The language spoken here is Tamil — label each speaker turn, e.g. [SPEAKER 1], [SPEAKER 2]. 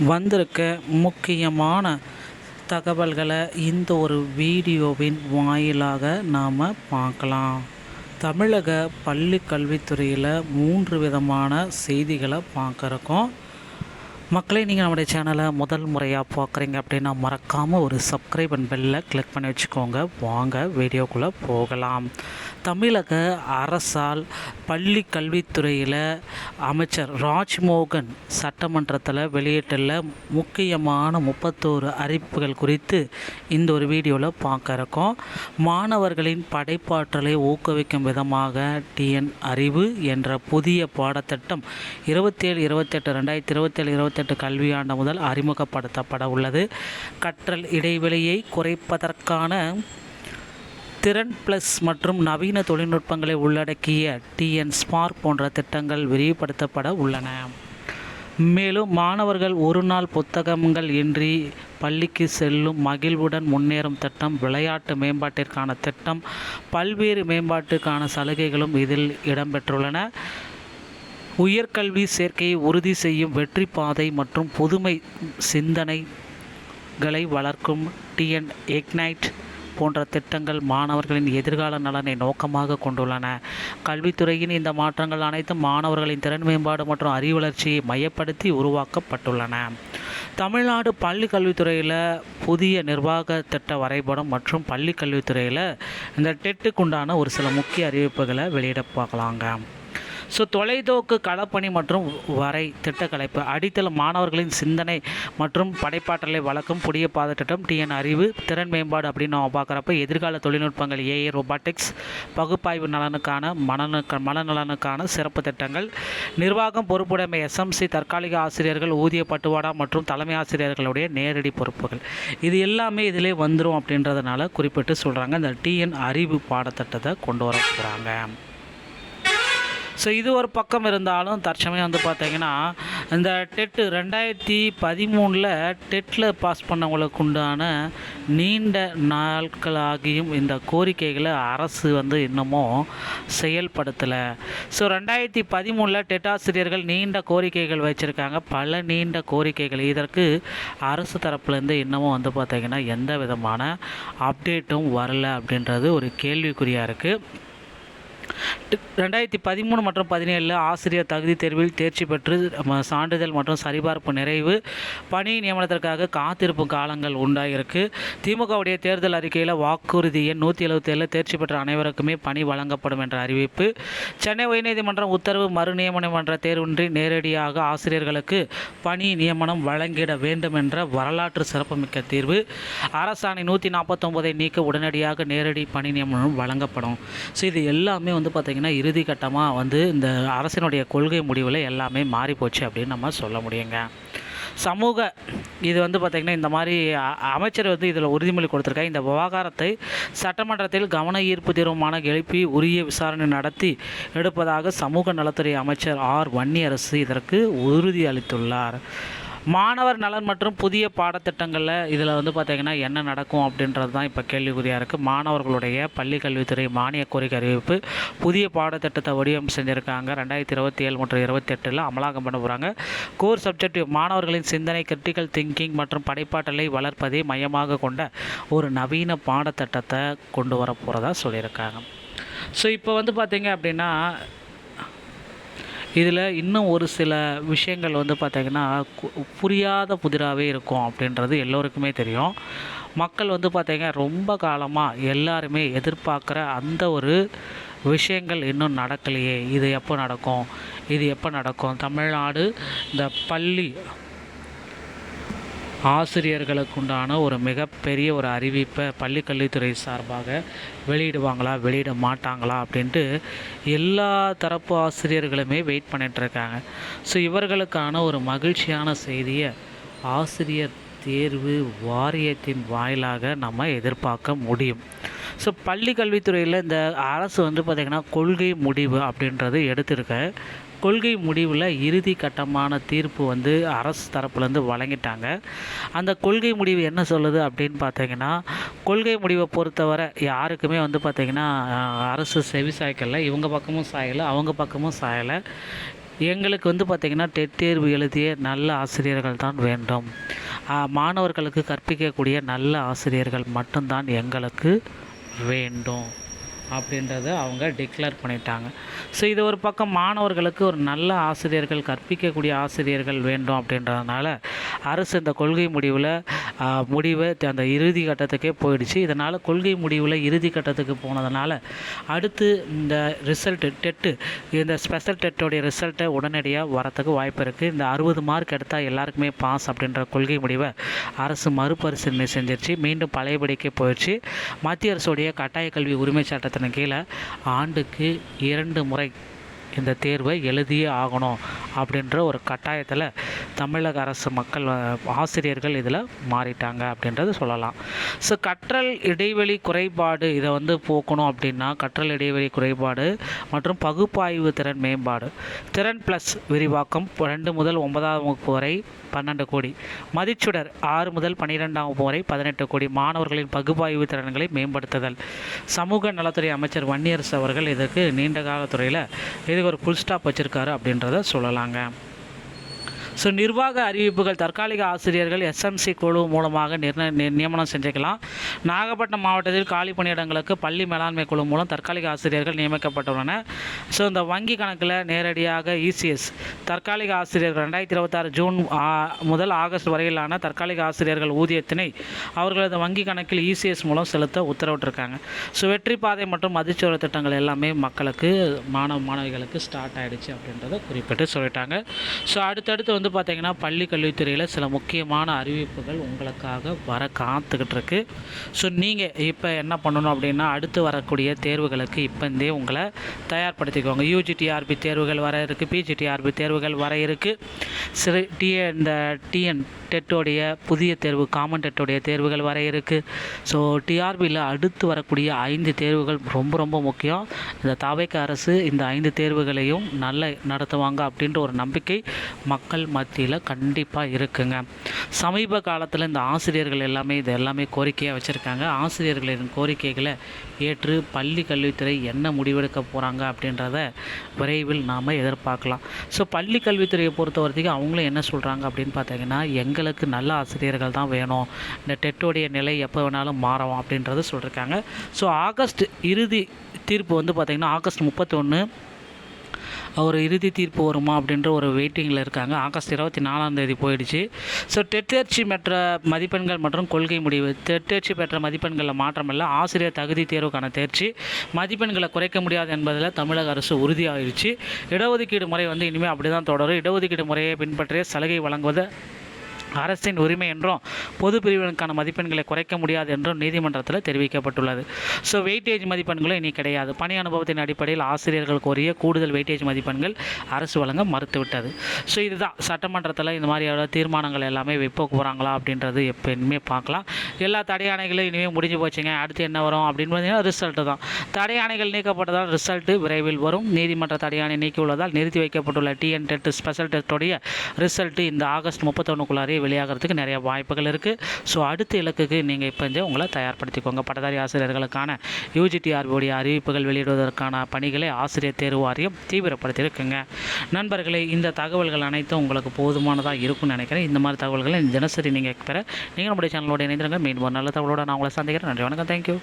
[SPEAKER 1] வந்திருக்க முக்கியமான தகவல்களை இந்த ஒரு வீடியோவின் வாயிலாக நாம் பார்க்கலாம். தமிழக பள்ளி கல்வித்துறையில் 3 விதமான செய்திகளை பார்க்குறோம். மக்களே, நீங்கள் நம்முடைய சேனலை முதல் முறையாக பார்க்குறீங்க அப்படின்னா மறக்காமல் ஒரு சப்ஸ்கிரைப் அண்ட் பெல்லை கிளிக் பண்ணி வச்சுக்கோங்க. வாங்க வீடியோக்குள்ளே போகலாம். தமிழக அரசால் பள்ளி கல்வித்துறையில் அமைச்சர் ராஜ்மோகன் சட்டமன்றத்தில் வெளியிட்டுள்ள முக்கியமான 31 அறிவிப்புகள் குறித்து இந்த ஒரு வீடியோவில் பார்க்க இருக்கோம். மாணவர்களின் படைப்பாற்றலை ஊக்குவிக்கும் விதமாக டிஎன் அறிவு என்ற புதிய பாடத்திட்டம் 2027 கல்வியாண்டு முதல் அறிமுகப்படுத்தப்பட உள்ளது. கற்றல் இடைவெளியை குறைப்பதற்கான திறன் பிளஸ் மற்றும் நவீன தொழில்நுட்பங்களை உள்ளடக்கிய டிஎன் ஸ்மார்ட் போன்ற திட்டங்கள் விரிவுபடுத்தப்பட உள்ளன. மேலும் மாணவர்கள் ஒரு நாள் புத்தகங்கள் இன்றி பள்ளிக்கு செல்லும் மகிழ்வுடன் முன்னேறும் திட்டம், விளையாட்டு மேம்பாட்டிற்கான திட்டம், பல்வேறு மேம்பாட்டுக்கான சலுகைகளும் இதில் இடம்பெற்றுள்ளன. உயர்கல்வி சேர்க்கையை உறுதி செய்யும் வெற்றி பாதை மற்றும் புதுமை சிந்தனைகளை வளர்க்கும் டிஎன் இக்னைட் போன்ற திட்டங்கள் மாணவர்களின் எதிர்கால நலனை நோக்கமாக கொண்டுள்ளன. கல்வித்துறையின் இந்த மாற்றங்கள் அனைத்தும் மாணவர்களின் திறன் மேம்பாடு மற்றும் அறிவு வளர்ச்சியை மையப்படுத்தி உருவாக்கப்பட்டுள்ளன. தமிழ்நாடு பள்ளி கல்வித்துறையில் புதிய நிர்வாக திட்ட வரைபடம் மற்றும் பள்ளி கல்வித்துறையில் இந்த டெட்டுக்குண்டான ஒரு சில முக்கிய அறிவிப்புகளை வெளியிட பார்க்கலாங்க. தொலைநோக்கு களப்பணி மற்றும் வரை திட்டக்கலைப்பு அடித்தள மாணவர்களின் சிந்தனை மற்றும் படைப்பாற்றலை வளர்க்கும் புதிய பாடத்திட்டம் டிஎன் அறிவு திறன் மேம்பாடு அப்படின்னு நம்ம பார்க்குறப்ப எதிர்கால தொழில்நுட்பங்கள் ஏஐ ரோபாட்டிக்ஸ் பகுப்பாய்வு நலனுக்கான மனநலனுக்கான சிறப்பு திட்டங்கள் நிர்வாகம் பொறுப்புடைமை எஸ்எம்சி தற்காலிக ஆசிரியர்கள் ஊதிய பட்டுவாடா மற்றும் தலைமை ஆசிரியர்களுடைய நேரடி பொறுப்புகள் இது எல்லாமே இதிலே வந்துடும் அப்படின்றதுனால குறிப்பிட்டு சொல்கிறாங்க. இந்த டிஎன் அறிவு பாடத்திட்டத்தை கொண்டு வர போகிறாங்க. இது ஒரு பக்கம் இருந்தாலும் தற்சமயம் பார்த்திங்கன்னா இந்த டெட்டு 2013 டெட்டில் பாஸ் பண்ணவங்களுக்கு உண்டான நீண்ட நாட்களாகியும் இந்த கோரிக்கைகளை அரசு இன்னமும் செயல்படுத்தலை. 2013 டெட் ஆசிரியர்கள் நீண்ட கோரிக்கைகள் வச்சுருக்காங்க, பல நீண்ட கோரிக்கைகள். இதற்கு அரசு தரப்புலேருந்து இன்னமும் பார்த்திங்கன்னா எந்த விதமான அப்டேட்டும் வரலை அப்படின்றது ஒரு கேள்விக்குறியாக இருக்குது. 2013 மற்றும் 2017 ஆசிரியர் தகுதி தேர்வில் தேர்ச்சி பெற்று சான்றிதழ் மற்றும் சரிபார்ப்பு நிறைவு பணி நியமனத்திற்காக காத்திருப்பு காலங்கள் உண்டாகிருக்கு. திமுகவுடைய தேர்தல் அறிக்கையில் வாக்குறுதி எண் 177 தேர்ச்சி பெற்ற அனைவருக்குமே பணி வழங்கப்படும் என்ற அறிவிப்பு. சென்னை உயர்நீதிமன்றம் உத்தரவு மறு நியமனமன்ற தேர்வின்றி நேரடியாக ஆசிரியர்களுக்கு பணி நியமனம் வழங்கிட வேண்டும் என்ற வரலாற்று சிறப்புமிக்க தீர்வு. அரசாணை 149 நீக்க உடனடியாக நேரடி பணி நியமனம் வழங்கப்படும். இது எல்லாமே பார்த்திங்கன்னா இறுதி கட்டமாக இந்த அரசினுடைய கொள்கை முடிவில் எல்லாமே மாறிப்போச்சு அப்படின்னு நம்ம சொல்ல முடியுங்க. சமூக இது பார்த்திங்கன்னா இந்த மாதிரி அமைச்சர் இதில் உறுதிமொழி கொடுத்துருக்காங்க. இந்த விவகாரத்தை சட்டமன்றத்தில் கவன ஈர்ப்பு தீர்மானம் எழுப்பி உரிய விசாரணை நடத்தி எடுப்பதாக சமூக நலத்துறை அமைச்சர் ஆர் வன்னியரசு இதற்கு உறுதி அளித்துள்ளார். மாணவர் நலன் மற்றும் புதிய பாடத்திட்டங்களில் இதில் பார்த்திங்கன்னா என்ன நடக்கும் அப்படின்றது தான் இப்போ கேள்விக்குறியாக இருக்குது. மாணவர்களுடைய பள்ளி கல்வித்துறை மானிய கோரிக்கை அறிவிப்பு புதிய பாடத்திட்டத்தை வடிவம் செஞ்சுருக்காங்க. 2027 மற்றும் 2028 அமலாக்கம் பண்ண போகிறாங்க. கோர் சப்ஜெக்டிவ் மாணவர்களின் சிந்தனை, கிரிட்டிக்கல் திங்கிங் மற்றும் படைப்பாற்றலை வளர்ப்பதை மையமாக கொண்ட ஒரு நவீன பாடத்திட்டத்தை கொண்டு வர போகிறதா சொல்லியிருக்காங்க. இப்போ பார்த்திங்க அப்படின்னா இதில் இன்னும் ஒரு சில விஷயங்கள் பார்த்திங்கன்னா புரியாத புதிராகவே இருக்கும் அப்படின்றது எல்லோருக்குமே தெரியும். மக்கள் பார்த்திங்கன்னா ரொம்ப காலமாக எல்லாருமே எதிர்பார்க்குற அந்த ஒரு விஷயங்கள் இன்னும் நடக்கலையே, இது எப்போ நடக்கும் தமிழ்நாடு இந்த பள்ளி ஆசிரியர்களுக்கு உண்டான ஒரு மிகப்பெரிய ஒரு அறிவிப்பை பள்ளி கல்வித்துறை சார்பாக வெளியிடுவாங்களா வெளியிட மாட்டாங்களா அப்படின்ட்டு எல்லா தரப்பு ஆசிரியர்களுமே வெயிட் பண்ணிகிட்ருக்காங்க. இவர்களுக்கான ஒரு மகிழ்ச்சியான செய்தியை ஆசிரியர் தேர்வு வாரியத்தின் வாயிலாக நம்ம எதிர்பார்க்க முடியும். பள்ளி கல்வித்துறையில் இந்த அரசு பார்த்திங்கன்னா கொள்கை முடிவு அப்படின்றது எடுத்திருக்க. கொள்கை முடிவில் இறுதி கட்டமான தீர்ப்பு அரசு தரப்புலேருந்து வழங்கிட்டாங்க. அந்த கொள்கை முடிவு என்ன சொல்லுது அப்படின்னு பார்த்தீங்கன்னா, கொள்கை முடிவை பொறுத்தவரை யாருக்குமே பார்த்திங்கன்னா அரசு செவி சாய்க்கலை. இவங்க பக்கமும் சாயலை, அவங்க பக்கமும் சாயலை. எங்களுக்கு வந்து பார்த்திங்கன்னா டெட் தேர்வு எழுதிய நல்ல ஆசிரியர்கள் தான் வேண்டும். மாணவர்களுக்கு கற்பிக்கக்கூடிய நல்ல ஆசிரியர்கள் மட்டும்தான் எங்களுக்கு வேண்டும் அப்படின்றத அவங்க டிக்ளேர் பண்ணிட்டாங்க. ஸோ இது ஒரு பக்கம் மாணவர்களுக்கு ஒரு நல்ல ஆசிரியர்கள், கற்பிக்கக்கூடிய ஆசிரியர்கள் வேண்டும் அப்படின்றதுனால அரசு இந்த கொள்கை முடிவை அந்த இறுதி கட்டத்துக்கே போயிடுச்சு. இதனால் கொள்கை முடிவில் இறுதி கட்டத்துக்கு போனதுனால அடுத்து இந்த ரிசல்ட்டு இந்த ஸ்பெஷல் டெட்டோடைய ரிசல்ட்டை உடனடியாக வரத்துக்கு வாய்ப்பு இருக்குது. இந்த 60 மார்க் எடுத்தால் எல்லாருக்குமே பாஸ் அப்படின்ற கொள்கை முடிவை அரசு மறுபரிசீலனை செஞ்சிருச்சு. மீண்டும் பழையபடிக்கே போயிடுச்சு. மத்திய அரசுடைய கட்டாய கல்வி உரிமை சட்டத்தின் கீழே ஆண்டுக்கு 2 முறை இந்த தேர்வை எழுதியே ஆகணும் அப்படின்ற ஒரு கட்டாயத்தில் தமிழக அரசு ஆசிரியர்கள் இதில் மாறிட்டாங்க அப்படின்றது சொல்லலாம். ஸோ கற்றல் இடைவெளி குறைபாடு இதை வந்து போக்கணும் அப்படின்னா கற்றல் இடைவெளி குறைபாடு மற்றும் பகுப்பாய்வு திறன் மேம்பாடு, திறன் ப்ளஸ் விரிவாக்கம் 2 முதல் 9ஆம் வகுப்பு வரை 12 கோடி, மதிச்சுடர் 6 முதல் 12ஆம் வகுப்பு வரை 18 கோடி, மாணவர்களின் பகுப்பாய்வு திறன்களை மேம்படுத்துதல். சமூக நலத்துறை அமைச்சர் வன்னியரசு அவர்கள் இதுக்கு நீண்டகால துறையில் இதுக்கு ஒரு ஃபுல் ஸ்டாப் வச்சுருக்காரு அப்படின்றத சொல்லலாங்க. ஸோ நிர்வாக அறிவிப்புகள் தற்காலிக ஆசிரியர்கள் எஸ்எம்சி குழு மூலமாக நியமனம் செஞ்சுக்கலாம். நாகப்பட்டினம் மாவட்டத்தில் காலி பணியிடங்களுக்கு பள்ளி மேலாண்மை குழு மூலம் தற்காலிக ஆசிரியர்கள் நியமிக்கப்பட்டுள்ளனர். ஸோ இந்த வங்கி கணக்கில் நேரடியாக இசிஎஸ் தற்காலிக ஆசிரியர்கள் 2026 ஜூன் முதல் ஆகஸ்ட் வரையிலான தற்காலிக ஆசிரியர்கள் ஊதியத்தினை அவர்களது வங்கி கணக்கில் இசிஎஸ் மூலம் செலுத்த உத்தரவிட்டிருக்காங்க. ஸோ வெற்றி பாதை மற்றும் மதிச்சோர திட்டங்கள் எல்லாமே மக்களுக்கு மாணவிகளுக்கு ஸ்டார்ட் ஆகிடுச்சு அப்படின்றத குறிப்பிட்டு சொல்லிட்டாங்க. ஸோ அடுத்தடுத்து பார்த்திங்கன்னா பள்ளி கல்வித்துறையில் சில முக்கியமான அறிவிப்புகள் உங்களுக்காக வர காத்துக்கிட்டு இருக்கு. ஸோ நீங்கள் இப்போ என்ன பண்ணணும் அப்படின்னா அடுத்து வரக்கூடிய தேர்வுகளுக்கு இப்போந்தே உங்களை தயார்படுத்திக்கோங்க. யூஜிடிஆர்பி தேர்வுகள் வர இருக்குது, பிஜிடிஆர்பி தேர்வுகள் வர இருக்குது. சில இந்த டிஎன் டெட்டோடைய புதிய தேர்வு காமன் டெட்டோடைய தேர்வுகள் வர இருக்குது. ஸோ டிஆர்பியில் அடுத்து வரக்கூடிய 5 தேர்வுகள் ரொம்ப ரொம்ப முக்கியம். இந்த தவைக்க அரசு இந்த 5 தேர்வுகளையும் நல்ல நடத்துவாங்க அப்படின்ற ஒரு நம்பிக்கை மக்கள் மத்தியில் கண்டிப்பாக இருக்குங்க. சமீப காலத்தில் இந்த ஆசிரியர்கள் எல்லாமே கோரிக்கையாக வச்சுருக்காங்க. ஆசிரியர்களின் கோரிக்கைகளை ஏற்று பள்ளி கல்வித்துறை என்ன முடிவெடுக்க போகிறாங்க அப்படின்றத விரைவில் நாம் எதிர்பார்க்கலாம். ஸோ பள்ளி கல்வித்துறையை பொறுத்த வரைக்கும் அவங்களும் என்ன சொல்கிறாங்க அப்படின்னு பார்த்தீங்கன்னா எங்களுக்கு நல்ல ஆசிரியர்கள் தான் வேணும், இந்த டெட்டோடைய நிலை எப்போ வேணாலும் மாறும் அப்படின்றத சொல்லியிருக்காங்க. ஸோ ஆகஸ்ட் இறுதி தீர்ப்பு வந்து பார்த்திங்கன்னா ஆகஸ்ட் 31 ஒரு இறுதி தீர்ப்பு வருமா அப்படின்ற ஒரு வெயிட்டிங்கில் இருக்காங்க. ஆகஸ்ட் 24ஆம் தேதி போயிடுச்சு. ஸோ டெட் தேர்ச்சி பெற்ற மதிப்பெண்கள் மற்றும் கொள்கை முடிவு. டெட் தேர்ச்சி பெற்ற மதிப்பெண்களில் மாற்றமில்லை. ஆசிரியர் தகுதி தேர்வுக்கான தேர்ச்சி மதிப்பெண்களை குறைக்க முடியாது என்பதில் தமிழக அரசு உறுதியாகிடுச்சு. இடஒதுக்கீடு முறை வந்து இனிமேல் அப்படி தான் தொடரும். இடஒதுக்கீடு முறையை பின்பற்றிய சலுகை வழங்குவது அரசின் உரிமை என்றும் பொது பிரிவினருக்கான மதிப்பெண்களை குறைக்க முடியாது என்றும் நீதிமன்றத்தில் தெரிவிக்கப்பட்டுள்ளது. ஸோ வெயிட்டேஜ் மதிப்பெண்களும் இனி கிடையாது. பணி அனுபவத்தின் அடிப்படையில் ஆசிரியர்கள் கோரிய கூடுதல் வெயிட்டேஜ் மதிப்பெண்கள் அரசு வழங்க மறுத்துவிட்டது. ஸோ இதுதான் சட்டமன்றத்தில் இந்த மாதிரியான தீர்மானங்கள் எல்லாமே வைப்ப போகிறாங்களா அப்படின்றது எப்போ இனிமேல் பார்க்கலாம். எல்லா தடையாணைகளும் இனிமேல் முடிஞ்சு போச்சுங்க. அடுத்து என்ன வரும் அப்படின்னு பார்த்தீங்கன்னா ரிசல்ட்டு தான். தடையாணைகள் நீக்கப்பட்டதால் ரிசல்ட்டு விரைவில் வரும். நீதிமன்ற தடையாணை நீக்கியுள்ளதால் நிறுத்தி வைக்கப்பட்டுள்ள டிஎன் டெட் ஸ்பெஷல் டெஸ்டோடைய ரிசல்ட்டு இந்த ஆகஸ்ட் 31க்குள்ளாரே வெளியாகிறதுக்கு நிறைய வாய்ப்புகள் இருக்குது. ஸோ அடுத்த இலக்குக்கு நீங்கள் இப்போ உங்களை தயார்படுத்திக்கோங்க. பட்டதாரி ஆசிரியர்களுக்கான யூஜிடிஆர்பியோடைய அறிவிப்புகள் வெளியிடுவதற்கான பணிகளை ஆசிரியர் தேர்வு வாரியம் தீவிரப்படுத்தியிருக்குங்க. நண்பர்களே, இந்த தகவல்கள் அனைத்தும் உங்களுக்கு போதுமானதாக இருக்கும்னு நினைக்கிறேன். இந்த மாதிரி தகவல்களை தினசரி நீங்கள் பெற நீங்கள் நம்முடைய சேனலோட இணைந்திருங்க. மீண்டும் ஒரு நல்ல தகவலோடு நான் உங்களை சந்திக்கிறேன். நன்றி, வணக்கம், தேங்க்யூ.